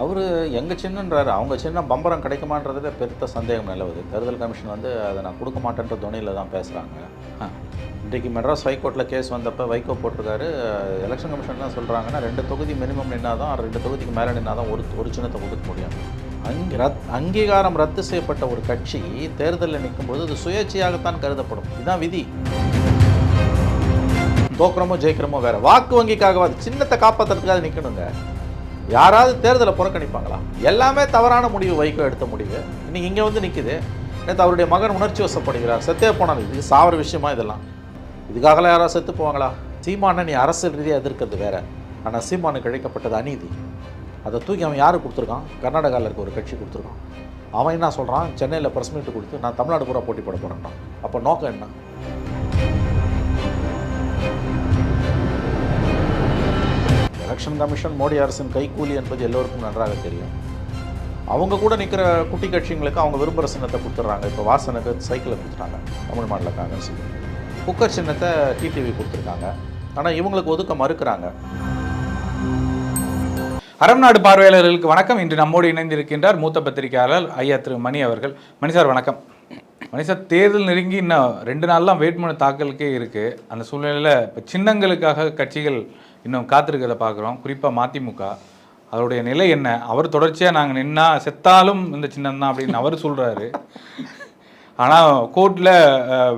அவரு எங்க சின்னன்றாரு. அவங்க சின்ன பம்பரம் கிடைக்குமான்றதுல பெருத்த சந்தேகம் நிலவுது. தேர்தல் கமிஷன் வந்து அத நான் குடுக்க மாட்டேன்ற தொனியில தான் பேசுறாங்க. இன்றைக்கு மெட்ராஸ் ஹைகோர்ட்ல கேஸ் வந்தப்ப வைகோ போட்டிருக்காரு. எலெக்ஷன் கமிஷன் என்ன சொல்றாங்கன்னா 2 தொகுதி மினிமம் நின்னா தான் 2 தொகுதிக்கு மேல நின்னா தான் ஒரு சின்னத்தை ஒதுக்க முடியும். அங்கீகாரம் ரத்து செய்யப்பட்ட ஒரு கட்சி தேர்தலில் நிற்கும்போது அது சுயேட்சையாகத்தான் கருதப்படும். இதுதான் விதி. தோக்குறமோ ஜெயிக்கிறமோ வேற. வாக்கு வங்கிக்காக சின்னத்தை காப்பாற்றுறதுக்காக நிற்கணுங்க. யாராவது தேர்தலை புறக்கணிப்பாங்களா? எல்லாமே தவறான முடிவு வைகோ எடுத்த முடிவு. இன்னைக்கு இங்கே வந்து நிற்குது. நேற்று அவருடைய மகன் உணர்ச்சி வசப்படுகிறார். செத்தே போனாங்க. இது சாவர விஷயமா இதெல்லாம்? இதுக்காகலாம் யாராவது செத்து போவாங்களா? சீமானை நீ அரசியல் ரீதியாக எதிர்க்கிறது வேற. ஆனால் சீமானுக்கு இழைக்கப்பட்டது அநீதி. அதை தூக்கி அவன் யார் கொடுத்துருக்கான்? கர்நாடகாவில் இருக்க ஒரு கட்சி கொடுத்துருக்கான். அவன் என்ன சொல்கிறான்? சென்னையில் ப்ரெஸ் மீட்டு கொடுத்து நான் தமிழ்நாடு பூரா போட்டி போட போகிறேன்டான். அப்போ நோக்கம் என்ன? எலெக்ஷன் கமிஷன் மோடி அரசின் கைக்கூலி என்பது எல்லோருக்கும் நன்றாக தெரியும். அவங்க கூட நிற்கிற குட்டி கட்சிங்களுக்கு அவங்க விரும்புகிற சின்னத்தை கொடுத்துட்றாங்க. இப்போ வாசனுக்கு சைக்கிளை கொடுத்துட்டாங்க தமிழ் மாநில காங்கிரஸ். குக்கர் சின்னத்தை டிடிவி கொடுத்துருக்காங்க. ஆனால் இவங்களுக்கு ஒதுக்க மறுக்கிறாங்க. அறம் நாடு பார்வையாளர்களுக்கு வணக்கம். இன்று நம்மோடு இணைந்திருக்கின்றார் மூத்த பத்திரிகையாளர் ஐயா திரு மணி அவர்கள். மணி சார் வணக்கம். மணி சார், தேர்தல் நெருங்கி இன்னும் 2 நாள்லாம் வேட்புமனு தாக்கலுக்கே இருக்குது. அந்த சூழ்நிலையில் இப்போ சின்னங்களுக்காக கட்சிகள் இன்னும் காத்திருக்கிறத பார்க்குறோம். குறிப்பாக மதிமுக அதோடைய நிலை என்ன? அவர் தொடர்ச்சியாக நாங்கள் நின்னா செத்தாலும் இந்த சின்னம் தான் அப்படின்னு அவர் சொல்கிறாரு. ஆனால் கோர்ட்டில்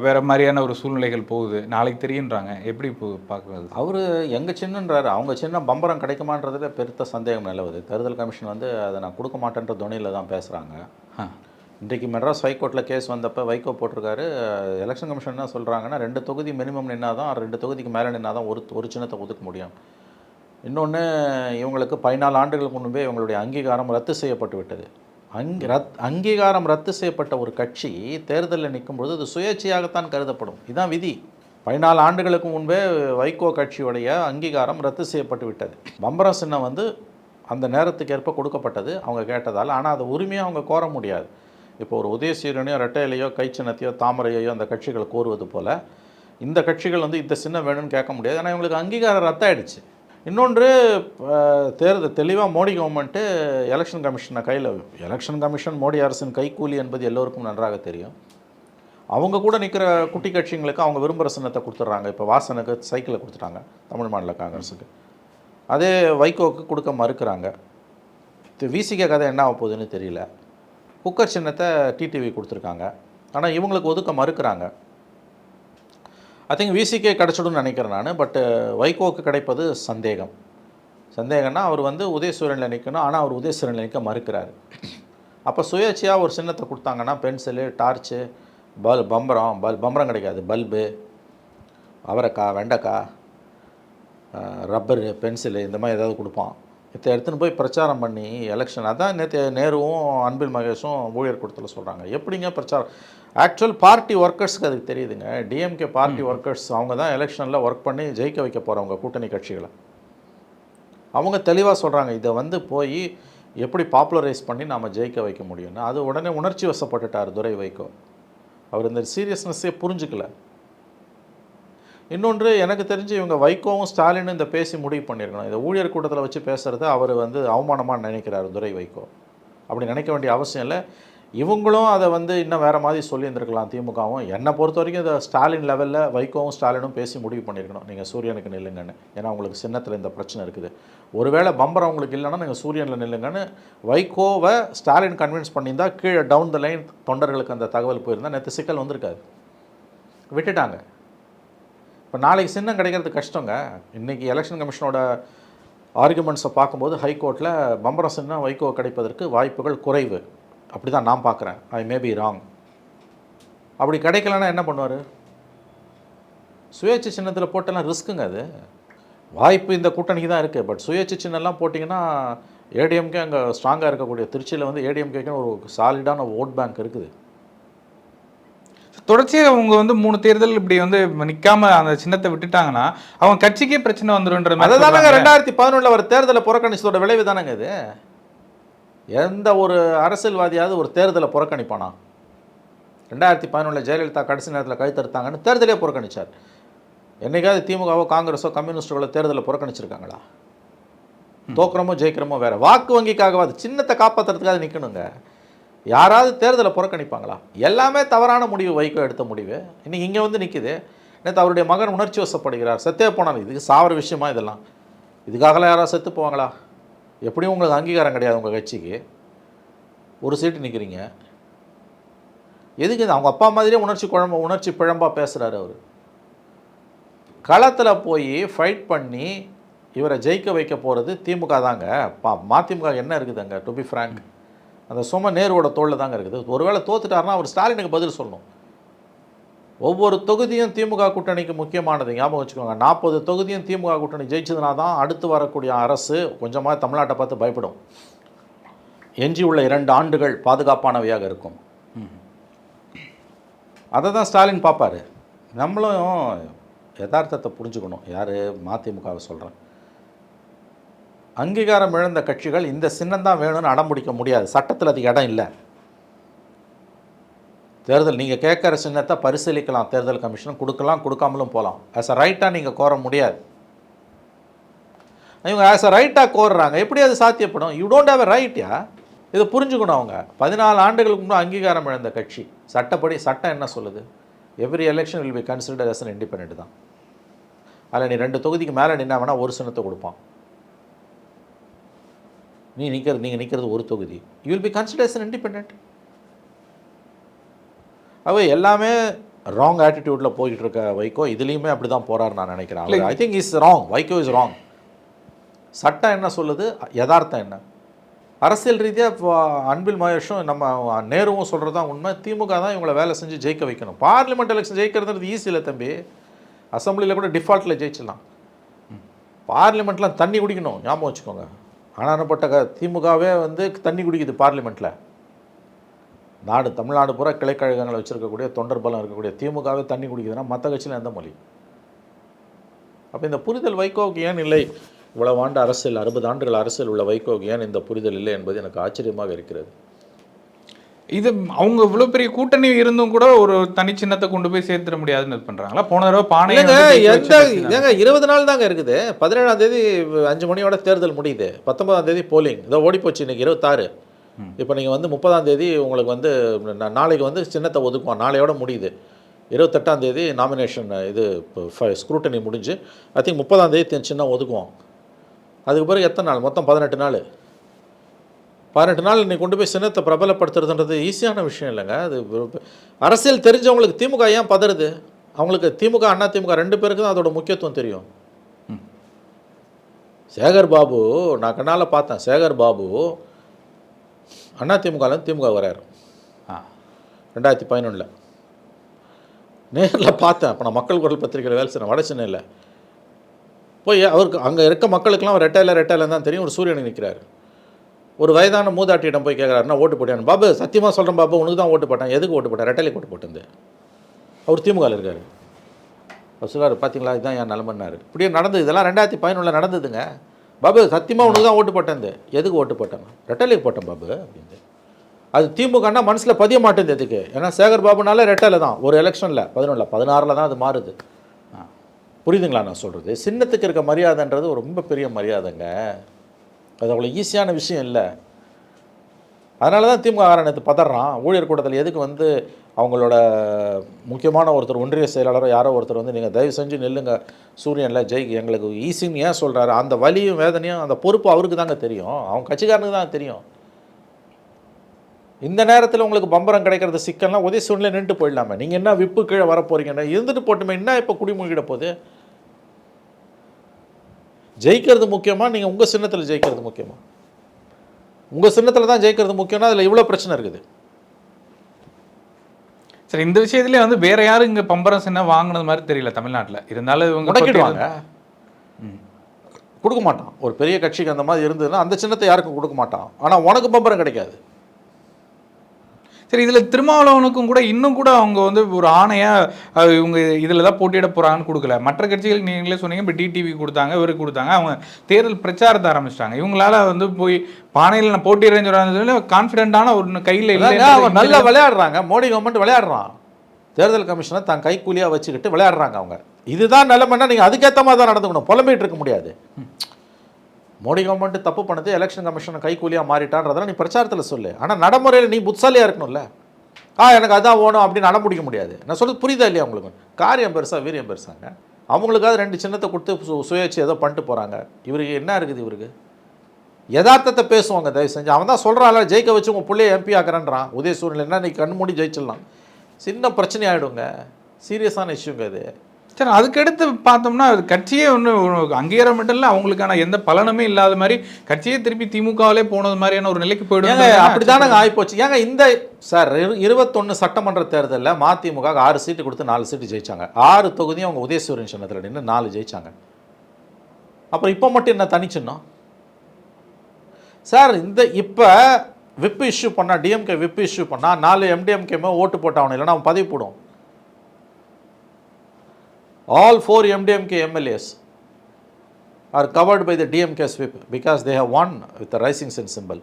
வேறு மாதிரியான ஒரு சூழ்நிலைகள் போகுது. நாளைக்கு தெரியுன்றாங்க. எப்படி பார்க்குறது? அவர் எங்கள் சின்னன்றாரு. அவங்க சின்ன பம்பரம் கிடைக்குமான்றதுல பெருத்த சந்தேகம் நிலவுது. தேர்தல் கமிஷன் வந்து அதை நான் கொடுக்க மாட்டேன்ற தொனியில் தான் பேசுகிறாங்க. இன்றைக்கு மெட்ராஸ் ஹைகோர்ட்டில் கேஸ் வந்தப்போ வைகோ போட்டிருக்காரு. எலெக்ஷன் கமிஷன் என்ன சொல்கிறாங்கன்னா 2 தொகுதி மினிமம் நின்னா தான் 2 தொகுதிக்கு மேலே நின்னா தான் ஒரு சின்னத்தை ஒதுக்க முடியும். இன்னொன்று, இவங்களுக்கு 14 ஆண்டுகளுக்கு முன்பே இவங்களுடைய அங்கீகாரம் ரத்து செய்யப்பட்டு விட்டது. அங்கீகாரம் ரத்து செய்யப்பட்ட ஒரு கட்சி தேர்தலில் நிற்கும்போது அது சுயேட்சையாகத்தான் கருதப்படும். இதுதான் விதி. 14 ஆண்டுகளுக்கு முன்பே வைகோ கட்சியுடைய அங்கீகாரம் ரத்து செய்யப்பட்டு விட்டது. பம்பரம் சின்னம் வந்து அந்த நேரத்துக்கு ஏற்ப கொடுக்கப்பட்டது அவங்க கேட்டதால். ஆனால் அதை உரிமையாக அவங்க கோர முடியாது. இப்போ ஒரு உதயசூரியனையோ ரெட்டையிலையோ கை சின்னத்தையோ தாமரையோ அந்த கட்சிகள் கோருவது போல் இந்த கட்சிகள் வந்து இந்த சின்னம் வேணும்னு கேட்க முடியாது. ஆனால் இவங்களுக்கு அங்கீகாரம் ரத்தாயிடுச்சு. இன்னொன்று, தேர்தல் தெளிவாக மோடி கவர்மெண்ட்டு எலெக்ஷன் கமிஷனை கையில், எலெக்ஷன் கமிஷன் மோடி அரசின் கைக்கூலி என்பது எல்லோருக்கும் நன்றாக தெரியும். அவங்க கூட நிற்கிற குட்டி கட்சிங்களுக்கு அவங்க விரும்புகிற சின்னத்தை கொடுத்துட்றாங்க. இப்போ வாசனுக்கு சைக்கிளை கொடுத்துட்டாங்க தமிழ் மாநில காங்கிரஸுக்கு. அதே வைகோவுக்கு கொடுக்க மறுக்கிறாங்க. விசிகே கதை என்ன ஆக போகுதுன்னு தெரியல. குக்கர் சின்னத்தை டிடிவி கொடுத்துருக்காங்க. ஆனால் இவங்களுக்கு ஒதுக்க மறுக்கிறாங்க. ஐ திங்க் விசிகே கிடச்சிடும்னு நினைக்கிறேன் நான். பட்டு வைகோவுக்கு கிடைப்பது சந்தேகம்னா அவர் வந்து உதயசூரனில் நிற்கணும். ஆனால் அவர் உதயசூரனில் நிற்க மறுக்கிறார். அப்போ சுயேட்சையாக ஒரு சின்னத்தை கொடுத்தாங்கன்னா பென்சிலு, டார்ச்சு, பம்பரம் கிடைக்காது, பல்பு, அவரைக்காய், வெண்டைக்காய், ரப்பரு, பென்சிலு, இந்த மாதிரி ஏதாவது கொடுப்பான். இதை எடுத்துன்னு போய் பிரச்சாரம் பண்ணி எலெக்ஷன். அதான் நேற்று நேருவும் அன்பில் மகேஷும் ஊழியர் கூட்டத்தில் சொல்கிறாங்க. எப்படிங்க பிரச்சாரம்? ஆக்சுவல் பார்ட்டி ஒர்க்கர்ஸ்க்கு அதுக்கு தெரியுதுங்க. டிஎம்கே பார்ட்டி ஒர்க்கர்ஸ் அவங்க தான் எலெக்ஷனில் ஒர்க் பண்ணி ஜெயிக்க வைக்க போகிறவங்க கூட்டணி கட்சிகளை. அவங்க தெளிவாக சொல்கிறாங்க இதை வந்து போய் எப்படி பாப்புலரைஸ் பண்ணி நாம் ஜெயிக்க வைக்க முடியும்னு. அது உடனே உணர்ச்சி வசப்பட்டுட்டார் துரை வைகோ. அவர் இந்த சீரியஸ்னஸ்ஸே புரிஞ்சுக்கல. இன்னொன்று, எனக்கு தெரிஞ்சு இவங்க வைகோவும் ஸ்டாலினும் இந்த பேசி முடிவு பண்ணியிருக்கணும். இதை ஊழியர் கூட்டத்தில் வச்சு பேசுகிறத அவர் வந்து அவமானமாக நினைக்கிறார் துரை வைகோ. அப்படி நினைக்க வேண்டிய அவசியம் இல்லை. இவங்களும் அதை வந்து இன்னும் வேறு மாதிரி சொல்லியிருந்துருக்கலாம். திமுகவும் என்னை பொறுத்த வரைக்கும் இதை ஸ்டாலின் லெவலில் வைகோவும் ஸ்டாலினும் பேசி முடிவு பண்ணியிருக்கணும். நீங்கள் சூரியனுக்கு நில்லுங்கன்னு. ஏன்னா உங்களுக்கு சின்னத்தில் இந்த பிரச்சனை இருக்குது. ஒருவேளை பம்பரம் உங்களுக்கு இல்லைன்னா நீங்கள் சூரியனில் நில்லுங்கன்னு வைகோவை ஸ்டாலின் கன்வின்ஸ் பண்ணியிருந்தால் கீழே டவுன் த லைன் தொண்டர்களுக்கு அந்த தகவல் போயிருந்தால் நேற்று சிக்கல் வந்திருக்காது. விட்டுட்டாங்க. இப்போ நாளைக்கு சின்னம் கிடைக்கிறது கஷ்டங்க. இன்றைக்கி எலெக்ஷன் கமிஷனோட ஆர்குமெண்ட்ஸை பார்க்கும்போது ஹைகோர்ட்டில் பம்பரம் சின்னம் வைகோ கிடைப்பதற்கு வாய்ப்புகள் குறைவு. அப்படி தான் நான் பார்க்குறேன். ஐ மே பி ராங். அப்படி கிடைக்கலன்னா என்ன பண்ணுவார்? சுயேட்சை சின்னத்தில் போட்டெல்லாம் ரிஸ்க்குங்க. அது வாய்ப்பு இந்த கூட்டணிக்கு தான் இருக்குது. பட் சுயேட்சை சின்னம்லாம் போட்டிங்கன்னா ஏடிஎம்கே அங்கே ஸ்ட்ராங்காக இருக்கக்கூடிய திருச்சியில் வந்து ஏடிஎம்கேக்குன்னு ஒரு சாலிடான ஓட் பேங்க் இருக்குது. தொடர்ச்சியாக அவங்க வந்து 3 தேர்தல் இப்படி வந்து நிற்காம அந்த சின்னத்தை விட்டுட்டாங்கன்னா அவங்க கட்சிக்கே பிரச்சனை வந்துடும். அதை தானங்க 2011 வர தேர்தலை புறக்கணிச்சதோட விளைவு தானங்க இது. எந்த ஒரு அரசியல்வாதியாவது ஒரு தேர்தலை புறக்கணிப்பானா? 2011 ஜெயலலிதா கடைசி நேரத்தில் கழுத்தெடுத்தாங்கன்னு தேர்தலே புறக்கணித்தார். என்றைக்காவது திமுகவோ காங்கிரஸோ கம்யூனிஸ்டுகளோ தேர்தலை புறக்கணிச்சிருக்காங்களா? தோக்குறமோ ஜெயிக்கிறமோ வேறு. வாக்கு வங்கிக்காகவாது சின்னத்தை காப்பாற்றுறதுக்காக நிற்கணுங்க. யாராவது தேர்தலை புறக்கணிப்பாங்களா? எல்லாமே தவறான முடிவு வைகோ எடுத்த முடிவு. இன்றைக்கி இங்கே வந்து நிற்குது. நேற்று அவருடைய மகன் உணர்ச்சி வசப்படுகிறார், செத்தே போனாங்க. இதுக்கு சாவர விஷயமா இதெல்லாம்? இதுக்காகலாம் யாராவது செத்து போவாங்களா? எப்படியும் உங்களுக்கு அங்கீகாரம் கிடையாது. உங்கள் கட்சிக்கு ஒரு சீட்டு நிற்கிறீங்க. எதுக்கு இது? அவங்க அப்பா மாதிரியே உணர்ச்சி பிழம்பாக பேசுகிறாரு அவர். களத்தில் போய் ஃபைட் பண்ணி இவரை ஜெயிக்க வைக்க போகிறது திமுக தாங்க. மதிமுக என்ன இருக்குதுங்க? டு பி ஃப்ராங்க், அந்த சும்மா நேருவோட தோளில் தாங்க இருக்குது. ஒருவேளை தோத்துட்டாருன்னா அவர் ஸ்டாலினுக்கு பதில் சொல்லணும். ஒவ்வொரு தொகுதியும் திமுக கூட்டணிக்கு முக்கியமானது, ஞாபகம் வச்சுக்கோங்க. 40 தொகுதியும் திமுக கூட்டணி ஜெயிச்சதுனா தான் அடுத்து வரக்கூடிய அரசு கொஞ்சமாக தமிழ்நாட்டை பார்த்து பயப்படும். எஞ்சி உள்ள 2 ஆண்டுகள் பாதுகாப்பானவையாக இருக்கும். அதை தான் ஸ்டாலின் பார்ப்பார். நம்மளும் யதார்த்தத்தை புரிஞ்சுக்கணும். யார்? மதிமுகவை சொல்கிறேன். அங்கீகாரம் இழந்த கட்சிகள் இந்த சின்னம்தான் வேணும்னு அடம் பிடிக்க முடியாது. சட்டத்தில் அதுக்கு இடம் இல்லை. தேர்தல் நீங்கள் கேட்குற சின்னத்தை பரிசீலிக்கலாம், தேர்தல் கமிஷன் கொடுக்கலாம், கொடுக்காமலும் போகலாம். ஆஸ் அ ரைட்டாக நீங்கள் கோர முடியாது. இவங்க ஆஸ் அ ரைட்டாக கோர்றாங்க. எப்படி அது சாத்தியப்படும்? யூ டோன்ட் ஹேவ் எ ரைட்யா. இதை புரிஞ்சுக்கணும். அவங்க 14 ஆண்டுகளுக்கு முன்னாடி அங்கீகாரம் இழந்த கட்சி. சட்டப்படி சட்டம் என்ன சொல்லுது? Every election will be considered as an independent தான். அதில் நீ 2 தொகுதிக்கு மேலே நின்னா வேணால் ஒரு சின்னத்தை கொடுப்பான். நீங்கள் நிற்கிறது ஒரு தொகுதி, you will be considered as an independent. எல்லாமே ராங் ஆட்டிடியூடில் போய்கிட்டு இருக்க வைகோ இதுலேயுமே அப்படி தான் போகிறாரு நான் நினைக்கிறேன். I think is wrong. Vaiko is wrong. சட்டம் என்ன சொல்லுது? யதார்த்தம் என்ன? அரசியல் ரீதியாக அன்பில் மகேஷும் நம்ம நேருவும் சொல்கிறது தான் உண்மை. திமுக தான் இவங்களை வேலை செஞ்சு ஜெயிக்க வைக்கணும். பார்லிமெண்ட் எலெக்ஷன் ஜெயிக்கிறதுன்றது ஈஸி இல்லை தம்பி. அசம்பிளியில் கூட டிஃபால்ட்டில் ஜெயிச்சிடலாம். பார்லிமெண்ட்லாம் தண்ணி குடிக்கணும், ஞாபகம் வச்சுக்கோங்க. ஆனானப்பட்ட திமுகவே வந்து தண்ணி குடிக்குது பார்லிமெண்ட்டில். தமிழ்நாடு பூரா கிளைக்கழகங்களை வச்சுருக்கக்கூடிய தொண்டர் பலம் இருக்கக்கூடிய திமுகவே தண்ணி குடிக்குதுன்னா மற்ற கட்சியில் எந்த மொழி? அப்போ இந்த புரிதல் வைகோவுக்கு ஏன் இல்லை? இவ்வளவு ஆண்டு அரசியல், 60 ஆண்டுகள் அரசியல் உள்ள வைகோவுக்கு ஏன் இந்த புரிதல் இல்லை என்பது எனக்கு ஆச்சரியமாக இருக்கிறது. இது அவங்க இவ்வளோ பெரிய கூட்டணி இருந்தும் கூட ஒரு தனி சின்னத்தை கொண்டு போய் சேர்த்துட முடியாதுன்னு பண்ணுறாங்களா? போன தடவை பானை ஏங்க 20 நாள் தாங்க இருக்குது. 17ஆம் தேதி 5 மணியோட தேர்தல் முடியுது. 19ஆம் தேதி போலிங். இதை ஓடி போச்சு. இன்றைக்கி 26. இப்போ நீங்கள் வந்து 30ஆம் தேதி உங்களுக்கு வந்து நாளைக்கு வந்து சின்னத்தை ஒதுக்குவோம். நாளையோட முடியுது. 28ஆம் தேதி நாமினேஷன் இது ஸ்க்ரூட்டனி முடிஞ்சு ஐ திங்க் 30ஆம் தேதி சின்னம் ஒதுக்குவோம். அதுக்கு பிறகு எத்தனை நாள்? மொத்தம் 18 நாள். 18 நாள் நீ கொண்டு போய் சின்னத்தை பிரபலப்படுத்துறதுன்றது ஈஸியான விஷயம் இல்லைங்க. அது அரசியல் தெரிஞ்சவங்களுக்கு திமுக ஏன் பதறுது? அவங்களுக்கு திமுக அண்ணா திமுக 2 பேருக்கு தான் அதோட முக்கியத்துவம் தெரியும். சேகர் பாபு, நான் கண்ணால் பார்த்தேன். சேகர் பாபு அண்ணா திமுகலேருந்து திமுக வராரு 2011 நேரில் பார்த்தேன். அப்போ நான் மக்கள் குரல் பத்திரிகையில் வேலை செய்கிறேன், வட சென்னையில். போய் அவருக்கு அங்கே இருக்க மக்களுக்கெல்லாம் ரெட்டையில் தான் தெரியும். ஒரு சூரியனுக்கு நிற்கிறாரு. ஒரு வயதான மூதாட்டியிடம் போய் கேட்குறாரு, நான் ஓட்டு போட்டேன். பாபு சத்தியமாக சொல்கிறேன் பாபு, உனக்கு தான் ஓட்டு போட்டேன். எதுக்கு ஓட்டு போட்டேன்? ரெட்டையிலே ஓட்டு போட்டேன். அவர் திமுகவில் இருக்கார். அவர் சொல்கிறார், பார்த்தீங்களா இதுதான் என் நிலமன்னாரு. இப்படியே நடந்தது. இதெல்லாம் 2011 நடந்ததுங்க. பாபு சத்தியமாக உனக்கு தான் ஓட்டு போட்டேன். எதுக்கு ஓட்டு போட்டேன்? ரெட்டையிலே போட்டேன் பாபு அப்படின்னு. அது திமுகன்னா மனசில் பதிய மாட்டேங்குது. எதுக்கு? ஏன்னா சேகர் பாபுனால ரெட்டையில் தான். ஒரு எலெக்ஷனில் 11 16 தான் அது மாறுது. புரியுதுங்களா நான் சொல்கிறது? சின்னத்துக்கு இருக்க மரியாதைன்றது ஒரு ரொம்ப பெரிய மரியாதைங்க. அது அவ்வளோ ஈஸியான விஷயம் இல்லை. அதனால தான் திமுக நேற்று பதறான். ஊழியர் கூட்டத்தில் எதுக்கு வந்து அவங்களோட முக்கியமான ஒருத்தர் ஒன்றிய செயலாளரோ யாரோ ஒருத்தர் வந்து நீங்கள் தயவு செஞ்சு நில்லுங்க சூரியனில் ஜெயிக்கு எங்களுக்கு ஈஸின்னு ஏன் சொல்கிறாரு? அந்த வலியும் வேதனையும் அந்த பொறுப்பு அவருக்கு தாங்க தெரியும். அவங்க கட்சிக்காரனுக்கு தான் தெரியும். இந்த நேரத்தில் உங்களுக்கு பம்பரம் கிடைக்கிறது சிக்கல்லாம் உதய சூழ்நிலை நின்று போயிடலாமே. நீங்கள் என்ன விப்பு கீழே வரப்போறீங்கன்னா இருந்துட்டு போட்டுமே. என்ன இப்போ குடிமூழ்கிட போகுது? ஜெயிக்கிறது முக்கியமாக? நீங்கள் உங்கள் சின்னத்தில் ஜெயிக்கிறது முக்கியமாக? உங்கள் சின்னத்தில் தான் ஜெயிக்கிறது முக்கியம்னா அதில் இவ்வளோ பிரச்சனை இருக்குது. சரி, இந்த விஷயத்துலேயே வந்து வேற யாரும் இங்கே பம்பரம் சின்னம் வாங்கினது மாதிரி தெரியல தமிழ்நாட்டில். இருந்தாலும் இவங்க முடக்கிடுவாங்க, கொடுக்க மாட்டான். ஒரு பெரிய கட்சிக்கு அந்த மாதிரி இருந்ததுன்னா அந்த சின்னத்தை யாருக்கும் கொடுக்க மாட்டான். ஆனால் உனக்கு பம்பரம் கிடைக்காது. சரி, இதில் திருமாவளவனுக்கும் கூட இன்னும் கூட அவங்க வந்து ஒரு ஆணையாக இவங்க இதில் தான் போட்டியிட போகிறாங்கன்னு கொடுக்கல. மற்ற கட்சிகளுக்கு நீங்களே சொன்னீங்க, இப்போ டிடிவி கொடுத்தாங்க, இவருக்கு கொடுத்தாங்க. அவங்க தேர்தல் பிரச்சாரத்தை ஆரம்பிச்சிட்டாங்க. இவங்களால வந்து போய் பானையில் நான் போட்டியிடறேன்னு சொல்கிறாங்க. கான்ஃபிடென்ட்டான ஒரு கையில் இல்லை. அவங்க நல்லா விளையாடுறாங்க. மோடி கவர்மெண்ட் விளையாடுறான். தேர்தல் கமிஷனை தான் கைக்கூலியாக வச்சுக்கிட்டு விளையாடுறாங்க அவங்க. இதுதான் நிலைமைன்னா நீங்கள் அதுக்கேற்ற மாதிரி தான் நடந்துக்கணும். புலம்பிகிட்டு இருக்க முடியாது. மோடி கவர்மெண்ட் தப்பு பண்ணது, எலெக்ஷன் கமிஷன் கைக்கூலியாக மாறிட்டான்றதெல்லாம் நீ பிரச்சாரத்தில் சொல்லு. ஆனால் நடைமுறையில் நீ புத்தாலியாக இருக்கணும்ல. எனக்கு அதான் வேணும் அப்படின்னு நடமுடிக்க முடியாது. நான் சொல்கிறது புரியுதா இல்லையா உங்களுக்கு? காரியம் பெருசா வீரியம் பெருசாங்க. அவங்களுக்காவது 2 சின்னத்தை கொடுத்து சுயேட்சை ஏதோ பண்ணிட்டு போகிறாங்க. இவருக்கு என்ன இருக்குது? இவருக்கு யதார்த்தத்தை பேசுவாங்க தயவு செஞ்சு. அவன் தான் சொல்கிறான்ல, ஜெயிக்க வச்சு உங்கள் பிள்ளைய எம்பி ஆக்குறான்றான். உதயசூரியன் என்ன நீ கண் மூடி ஜெயிச்சிடலாம். சின்ன பிரச்சனை ஆகிடுங்க. சீரியஸான இஷ்யூங்க அது. சரி, அதுக்கடுத்து பார்த்தோம்னா கட்சியே ஒன்றும் அங்கீகாரம் மட்டும் இல்லை, அவங்களுக்கான எந்த பலனுமே இல்லாத மாதிரி கட்சியே திருப்பி திமுகவிலே போனது மாதிரியான ஒரு நிலைக்கு போயிடுவாங்க. அப்படிதானங்க ஆகிப்போச்சு. ஏங்க இந்த சார் 21 சட்டமன்ற தேர்தலில் மதிமுக 6 சீட்டு கொடுத்து 4 சீட்டு ஜெயிச்சாங்க. 6 தொகுதியும் அவங்க உதயசூரியன் சின்னத்தில் நின்று 4 ஜெயிச்சாங்க. அப்புறம் இப்போ மட்டும் என்ன தனிச்சின்னோம் சார்? இந்த இப்போ விப் இஷ்யூ பண்ணால், டிஎம்கே விப் இஷ்யூ பண்ணால் 4 எம்டிஎம்கேமே ஓட்டு போட்டாகணும், இல்லைன்னா அவன் பதவி போடும். All 4 MDMK MLAs are covered by the DMK's whip because they have won with the rising sun symbol.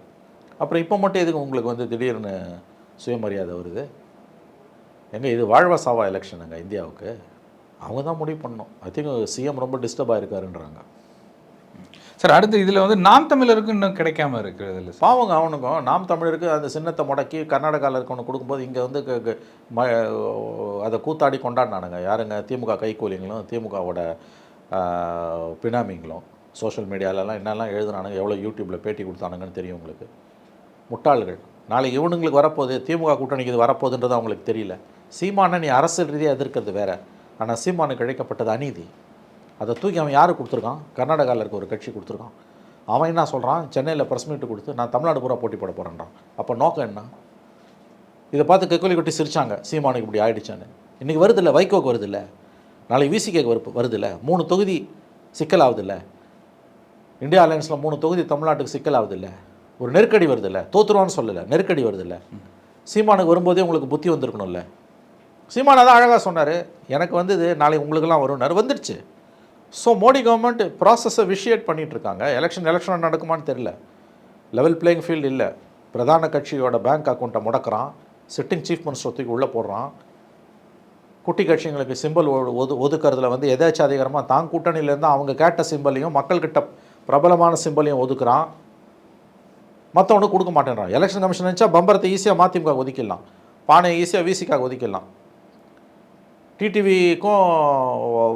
அப்புறம் இப்போ மட்டும் எதுக்கு உங்களுக்கு வந்து திடீர்னு சுயமரியாதை வருது? எங்க இது வாழ்வா சாவா எலெக்ஷனுங்க இந்தியாவுக்கு? அவங்க தான் முடிவு பண்ணணும். ஐ திங்க் சிஎம் ரொம்ப டிஸ்டர்ப் ஆகிருக்காருன்றாங்க. சார், அடுத்து இதில் வந்து நாம் தமிழருக்கு இன்னும் கிடைக்காம இருக்கிறது இல்லை பாவங்க. அவனுக்கும் நாம் தமிழருக்கு அந்த சின்னத்தை முடக்கி கர்நாடகாவில் இருக்கவனு கொடுக்கும்போது இங்கே வந்து அதை கூத்தாடி கொண்டாடினானுங்க. யாருங்க? திமுக கைக்கூலிங்களும் திமுகவோட பினாமிங்களும். சோஷியல் மீடியாலலாம் என்னெல்லாம் எழுதுனானுங்க, எவ்வளோ யூடியூப்பில் பேட்டி கொடுத்தானுங்கன்னு தெரியும் உங்களுக்கு. முட்டாள்கள். நாளைக்கு இவனுங்களுக்கு வரப்போகுது, திமுக கூட்டணிக்கு இது வரப்போகுதுன்றது அவங்களுக்கு தெரியல. சீமானை நீ அரசியல் ரீதியாக எதிர்க்கிறது வேறு, ஆனால் சீமானுக்கு இழைக்கப்பட்டது அநீதி. அதை தூக்கி அவன் யார் கொடுத்துருக்கான்? கர்நாடகாவில் இருக்க ஒரு கட்சி கொடுத்துருக்கான். அவன் என்ன சொல்கிறான்? சென்னையில் ப்ரெஸ் மீட்டு கொடுத்து நான் தமிழ்நாடு பூரா போட்டி போட போகிறேன்றான். அப்போ நோக்கம் என்ன? இதை பார்த்து கைக்கூலி கொட்டி சிரிச்சாங்க, சீமானுக்கு இப்படி ஆகிடுச்சான்னு. இன்றைக்கி வருதில்ல, வைகோக்கு வருதில்ல, நாளைக்கு விசிகேக்கு வருதில்ல, 3 தொகுதி சிக்கலாகுதில்ல, இந்தியா அலையன்ஸில் 3 தொகுதி தமிழ்நாட்டுக்கு சிக்கலாகுதில்ல, ஒரு நெருக்கடி வருதில்ல, தோற்றுருவான்னு சொல்லலை, நெருக்கடி வருதில்ல. சீமானுக்கு வரும்போதே உங்களுக்கு புத்தி வந்திருக்கணும்ல. சீமானை தான் அழகாக சொன்னார், எனக்கு வந்து இது நாளைக்கு உங்களுக்கெல்லாம் வரும்னார், வந்துடுச்சு. ஸோ மோடி கவர்மெண்ட் ப்ராசஸை விஷியேட் பண்ணிகிட்ருக்காங்க. எலெக்ஷன் நடக்குமான்னு தெரியல. லெவல் பிளேயிங் ஃபீல்டு இல்லை. பிரதான கட்சியோட பேங்க் அக்கௌண்ட்டை முடக்கிறான், சிட்டிங் சீஃப் மினிஸ்டர் தூக்கி உள்ளே போடுறான். குட்டி கட்சிங்களுக்கு சிம்பிள் ஒதுக்கிறதுல வந்து எதாச்சாதிகாரமாக தான் கூட்டணியிலேருந்து அவங்க கேட்ட சிம்பிளையும் மக்கள்கிட்ட பிரபலமான சிம்பிளையும் ஒதுக்குறான். மற்றவனு கொடுக்க மாட்டேன்றான். எலெக்ஷன் கமிஷன் நினச்சா பம்பரத்தை ஈஸியாக மதிமுக ஒதுக்கிடலாம், பானையை ஈஸியாக விசிக்காக ஒதுக்கிடலாம். டிடிவிக்கும்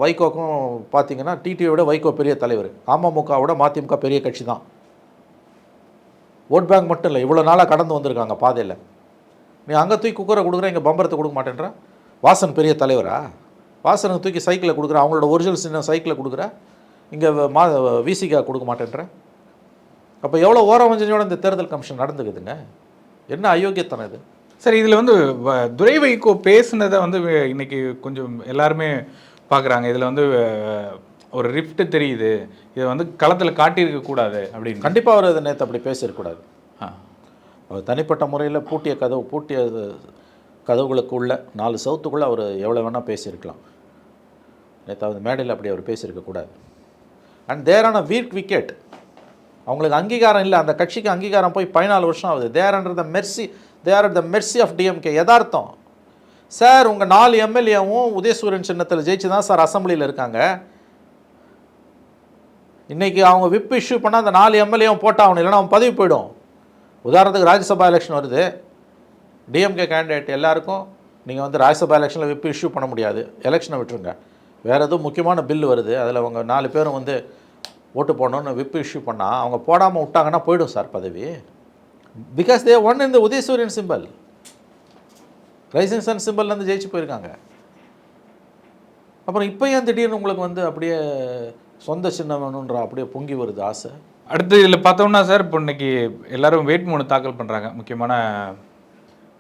வைகோக்கும் பார்த்தீங்கன்னா டிடிவியை விட வைகோ பெரிய தலைவர், அமமுகவோட மதிமுக பெரிய கட்சி தான். ஓட் பேங்க் மட்டும் இல்லை, இவ்வளோ நாளாக கடந்து வந்திருக்காங்க பாதையில். நீ அங்கே தூக்கி குக்கரை கொடுக்குற, இங்கே பம்பரத்தை கொடுக்க மாட்டேன்ற. வாசன் பெரிய தலைவரா? வாசனுக்கு தூக்கி சைக்கிளை கொடுக்குற, அவங்களோட ஒரிஜினல் சின்ன சைக்கிளை கொடுக்குற, இங்கே விசிகா கொடுக்க மாட்டேன்ற. அப்போ எவ்வளோ ஓரவஞ்சனையோட இந்த தேர்தல் கமிஷன் நடந்துக்குதுங்க. என்ன அயோக்கியத்தனம் இது? சார், இதில் வந்து துரை வைகோ பேசுனதை வந்து இன்னைக்கு கொஞ்சம் எல்லாருமே பார்க்குறாங்க. இதில் வந்து ஒரு ரிஃப்ட் தெரியுது, இதை வந்து களத்தில் காட்டியிருக்கக்கூடாது அப்படின்னு. கண்டிப்பாக அவர் அதை நேற்று அப்படி பேசியிருக்கூடாது. அவர் தனிப்பட்ட முறையில் பூட்டிய கதவுகளுக்கு உள்ள 4 சவுத்துக்குள்ளே அவர் எவ்வளோ வேணால் பேசியிருக்கலாம். நேற்று அந்த மேடையில் அப்படி அவர் பேசியிருக்கக்கூடாது. அண்ட் தேரான வீக் விக்கெட், அவங்களுக்கு அங்கீகாரம் இல்லை, அந்த கட்சிக்கு அங்கீகாரம் போய் 14 வருஷம் ஆகுது. They are at the mercy of DMK. யதார்த்தம் சார், உங்கள் 4 எம்எல்ஏவும் உதயசூரியன் சின்னத்தில் ஜெயிச்சு தான் சார் அசம்பிளியில் இருக்காங்க. இன்றைக்கி அவங்க விப் இஷ்யூ பண்ணால் அந்த 4 எம்எல்ஏவும் போட்டாகணும், இல்லைன்னா அவன் பதவி போயிடும். உதாரணத்துக்கு ராஜ்யசபா எலெக்ஷன் வருது, டிஎம்கே கேண்டிடேட் எல்லாருக்கும் நீங்கள் வந்து ராஜ்யசபா எலெக்ஷனில் விப் இஷ்யூ பண்ண முடியாது, எலெக்ஷனை விட்டுருங்க. வேறு எதுவும் முக்கியமான பில் வருது, அதில் அவங்க 4 பேரும் வந்து ஓட்டு போடணுன்னு விப் இஷ்யூ பண்ணால் அவங்க போடாமல் விட்டாங்கன்னா போயிடும் சார் பதவி. பிகாஸ் தே ஒன் இந்த உதயசூரியன் சிம்பிள், ரைசிங் சன் சிம்பிள்லேருந்து ஜெயிச்சு போயிருக்காங்க. அப்புறம் இப்போ ஏன் திடீர்னு உங்களுக்கு வந்து அப்படியே சொந்த சின்னம் வேணுன்ற அப்படியே பொங்கி வருது ஆசை? அடுத்து இதில் பார்த்தோம்னா சார், இப்போ இன்னைக்கு எல்லாரும் வேட்புமனு தாக்கல் பண்ணுறாங்க. முக்கியமான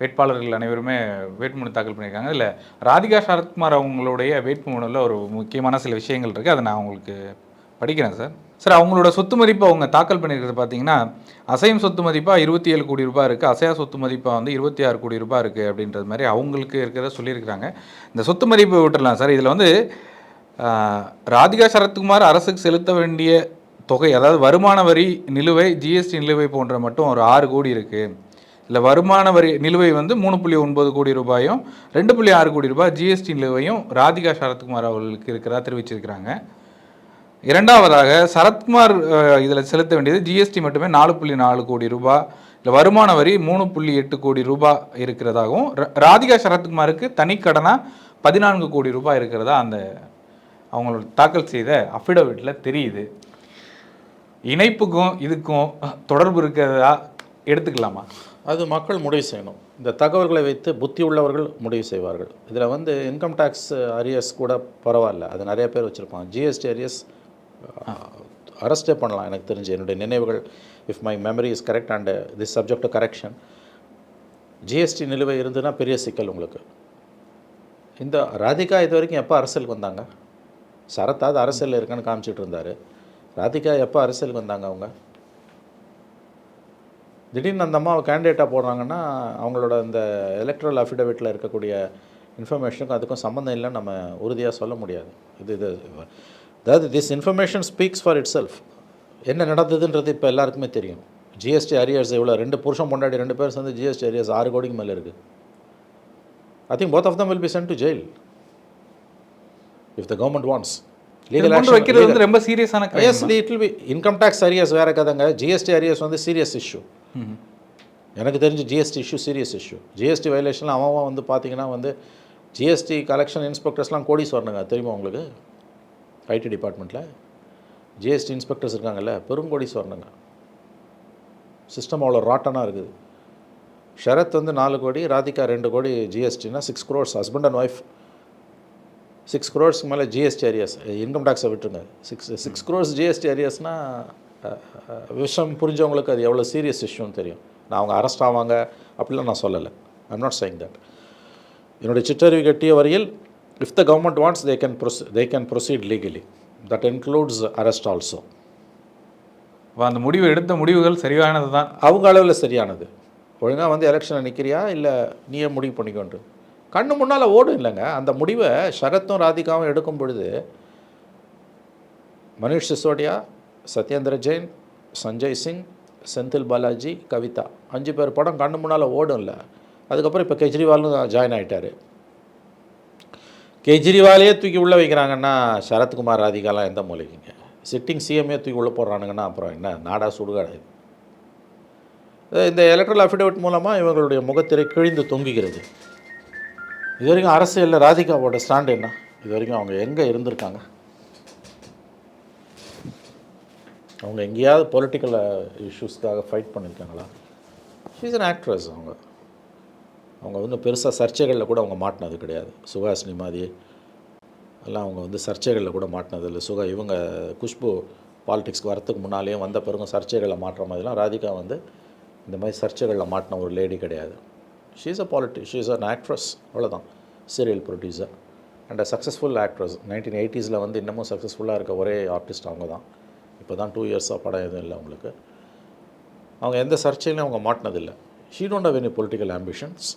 வேட்பாளர்கள் அனைவருமே வேட்புமனு தாக்கல் பண்ணியிருக்காங்க. இல்லை, ராதிகா சரத்குமார் அவங்களுடைய வேட்புமனுவில் ஒரு முக்கியமான சில விஷயங்கள் இருக்குது, அதை நான் உங்களுக்கு படிக்கிறேன் சார். சார், அவங்களோட சொத்து மதிப்பு அவங்க தாக்கல் பண்ணியிருக்கிறது பார்த்தீங்கன்னா, அசையும் சொத்து மதிப்பாக 27 கோடி ரூபாய் இருக்குது, அசையா சொத்து மதிப்பாக வந்து 26 கோடி ரூபாய் இருக்குது அப்படின்றது மாதிரி அவங்களுக்கு இருக்கிறத சொல்லியிருக்கிறாங்க. இந்த சொத்து மதிப்பை விட்டுடலாம் சார். இதில் வந்து ராதிகா சரத்குமார் அரசுக்கு செலுத்த வேண்டிய தொகை, அதாவது வருமான வரி நிலுவை, ஜிஎஸ்டி நிலுவை போன்ற மட்டும் ஒரு 6 கோடி இருக்குது. இல்லை, வருமான வரி நிலுவை வந்து 3.9 கோடி ரூபாயும் 2.6 கோடி ரூபாய் ஜிஎஸ்டி நிலுவையும் ராதிகா சரத்குமார் அவர்களுக்கு இருக்கிறதா தெரிவிச்சிருக்கிறாங்க. இரண்டாவதாக சரத்குமார் இதில் செலுத்த வேண்டியது ஜிஎஸ்டி மட்டுமே 4.4 கோடி ரூபாய், இல்லை வருமான வரி 3.8 கோடி ரூபாய் இருக்கிறதாகவும், ராதிகா சரத்குமாருக்கு தனிக்கடனாக 14 கோடி ரூபாய் இருக்கிறதா அந்த அவங்களோட தாக்கல் செய்த அஃபிடவிட்டில் தெரியுது. இணைப்புக்கும் இதுக்கும் தொடர்பு இருக்கிறதா எடுத்துக்கலாமா? அது மக்கள் முடிவு செய்யணும். இந்த தகவல்களை வைத்து புத்தி உள்ளவர்கள் முடிவு செய்வார்கள். இதில் வந்து இன்கம் டேக்ஸ் அரியர்ஸ் கூட பரவாயில்ல, அது நிறைய பேர் வச்சுருப்பாங்க. ஜிஎஸ்டி அரியர்ஸ் அரெஸ்டே பண்ணலாம் எனக்கு தெரிஞ்சு, என்னுடைய நினைவுகள், if my memory is correct and this subject to correction. GST நிலுவை இருந்ததுன்னா பெரிய சிக்கல் உங்களுக்கு. இந்த ராதிகா இது வரைக்கும் எப்போ அரசியலுக்கு வந்தாங்க? சரத்தாவது அரசியலில் இருக்குன்னு காமிச்சிட்டு இருந்தார். ராதிகா எப்போ அரசியலுக்கு வந்தாங்க? அவங்க திடீர்னு அந்த அம்மாவை கேண்டிடேட்டாக போடுறாங்கன்னா அவங்களோட இந்த எலக்ட்ரல் அஃபிடவிட்டில் இருக்கக்கூடிய இன்ஃபர்மேஷனுக்கும் அதுக்கும் சம்மந்தம் இல்லைன்னு நம்ம உறுதியாக சொல்ல முடியாது. அதாவது this information speaks for it self. என்ன நடந்ததுன்றது இப்போ எல்லாருக்குமே தெரியும். ஜிஎஸ்டி அரியர்ஸ் எவ்வளோ, 2 புருஷன் பொண்டாடி 2 பேர் சேர்ந்து ஜிஎஸ்டி அரியர்ஸ் 6 கோடிக்கு மேலே இருக்குது. I think both of them will be sent to jail if the government wants. Legal action வைக்கிறது வந்து ரொம்ப சீரியஸான crime. Yes, it will be. Income tax arrears வேறு கதைங்க. ஜிஎஸ்டி அரியர்ஸ் வந்து சீரியஸ் இஷ்யூ. எனக்கு தெரிஞ்சு GST issue serious issue. GST வயலேஷன்லாம் அவன் வந்து பார்த்தீங்கன்னா வந்து ஜிஎஸ்டி கலெக்ஷன் இன்ஸ்பெக்டர்ஸ்லாம் கோடீஸ்வரனுங்க, தெரியுமா உங்களுக்கு? ஐடி டிபார்ட்மெண்ட்டில் ஜிஎஸ்டி இன்ஸ்பெக்டர்ஸ் இருக்காங்கல்ல, பெருங்கோடீஸ்வரனுங்க. சிஸ்டம் அவ்வளோ ராட்டனாக இருக்குது. ஷரத் வந்து 4 கோடி, ராதிகா 2 கோடி ஜிஎஸ்டினா 6 crores. Husband and wife 6 crores மேலே ஜிஎஸ்டி அரியர்ஸ். இன்கம் டேக்ஸை விட்டுருங்க. 6 crores ஜிஎஸ்டி அரியர்ஸ்னால் விஷயம் புரிஞ்சவங்களுக்கு அது எவ்வளோ சீரியஸ் இஷ்யூன்னு தெரியும். நான் அவங்க அரெஸ்ட் ஆவாங்க அப்படிலாம் நான் சொல்லலை. I'm not saying that. என்னுடைய சிற்றறிவு கட்டிய வரையில் if the government wants they can proceed legally. That includes arrest also. அந்த முடிவு எடுத்த முடிவுகள் சரியானது தான், அவங்க அளவில் சரியானது. ஒழுங்காக வந்து எலெக்ஷனில் நிற்கிறியா இல்லை நீயே முடிவு பண்ணிக்கொண்டு கண்ணு முன்னால் ஓடும் இல்லைங்க. அந்த முடிவை ஷரத்தும் ராதிகாவும் எடுக்கும் பொழுது மனிஷ் சிசோடியா, சத்யேந்திர ஜெயின், சஞ்சய் சிங், செந்தில் பாலாஜி, கவிதா 5 பேர் படம் கண்ணு முன்னால் ஓடும் இல்லை. அதுக்கப்புறம் இப்போ கெஜ்ரிவாலும் ஜாயின் ஆகிட்டார். கெஜ்ரிவாலே தூக்கி உள்ளே வைக்கிறாங்கன்னா சரத்குமார் ராதிகாலாம் எந்த மூலைக்குங்க? சிட்டிங் சிஎம்ஏ தூக்கி உள்ளே போடுறானுங்கன்னா அப்புறம் என்ன நாடா சுடுகாடு? இந்த எலக்ட்ரல் அஃபிடவிட் மூலமாக இவங்களுடைய முகத்திரை கிழிந்து தொங்குகிறது. இது வரைக்கும் அரசியலில் ராதிகாவோட ஸ்டாண்டு என்ன? இது வரைக்கும் அவங்க எங்கே இருந்திருக்காங்க? அவங்க எங்கேயாவது பொலிட்டிக்கல் இஷ்யூஸ்க்காக ஃபைட் பண்ணியிருக்காங்களா? She's an actress. அவங்க வந்து பெருசாக சர்ச்சைகளில் கூட அவங்க மாட்டினது கிடையாது. சுஹாசினி மாதிரி எல்லாம் அவங்க வந்து சர்ச்சைகளில் கூட மாட்டினது இல்லை. இவங்க குஷ்பு பாலிடிக்ஸ்க்கு வரத்துக்கு முன்னாலேயும் வந்த பிறகும் சர்ச்சைகளில் மாட்டுற மாதிரிலாம் ராதிகா வந்து இந்த மாதிரி சர்ச்சைகளில் மாட்டின ஒரு லேடி கிடையாது. ஷீஸ் அ அன் ஆக்ட்ரஸ், அவ்வளோதான். Serial producer and a successful actress. 1980s வந்து இன்னமும் சக்ஸஸ்ஃபுல்லாக இருக்க ஒரே ஆர்டிஸ்ட் அவங்க தான். இப்போ தான் 2 இயர்ஸாக படம் எதுவும் இல்லை அவங்களுக்கு. அவங்க எந்த சர்ச்சையிலையும் அவங்க மாட்டினதில்லை. She don't have any political ambitions.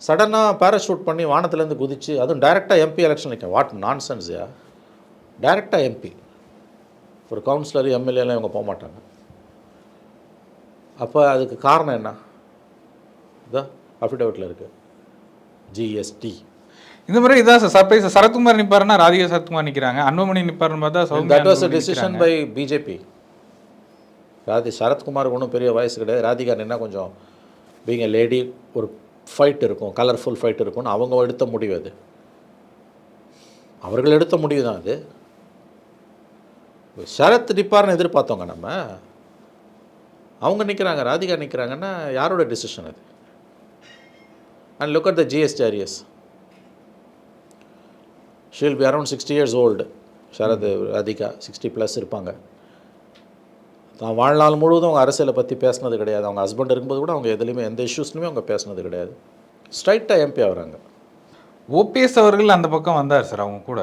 சடனாக பேராஷூட் பண்ணி வானத்துலேருந்து குதிச்சு, அதுவும் டைரெக்டாக எம்பி எலெக்ஷன் நிற்க, வாட் நான்சென்ஸ்யா? டைரெக்டாக எம்பி, ஒரு கவுன்சிலர் எம்எல்ஏலாம் இவங்க போக மாட்டாங்க. அப்போ அதுக்கு காரணம் என்ன? இதான் அஃபிடவிட்டில் இருக்குது. ஜிஎஸ்டி. இந்த முறை இதான் சர்ப்ரைஸ். சரத்குமார் நிற்பாருன்னா ராதிகா சரத்குமார் நிற்கிறாங்க, அன்புமணி நிற்பாருன்னு பார்த்தா that was a decision by BJP. சரத்குமாருக்கு ஒன்றும் பெரிய வயசு கிடையாது. ராதிகா நின்னா கொஞ்சம் பீங் எ லேடி ஒரு ஃபைட் இருக்கும், கலர்ஃபுல் ஃபைட் இருக்கும்னு அவங்க எடுத்த முடிவு. அது அவர்கள் எடுத்த முடிவு தான். அது சரத் நிற்பார்னு எதிர்பார்த்தவங்க நம்ம. அவங்க நிற்கிறாங்க, ராதிகா நிற்கிறாங்கன்னா யாரோட டிசிஷன் அது? And look at the GST arrears. She will be around 60 years old. Sarath Radhika 60+ இருப்பாங்க. தான் வாழ்நாள் முழுவதும் அவங்க அரசியலை பற்றி பேசினது கிடையாது. அவங்க ஹஸ்பண்ட் இருக்கும்போது கூட அவங்க எதுலேயுமே எந்த இஷ்யூஸ்லையுமே அவங்க பேசினது கிடையாது. ஸ்ட்ரைட்டாக எம்பி ஆகிறாங்க. ஓபிஎஸ் அவர்கள் அந்த பக்கம் வந்தார் சார் அவங்க கூட.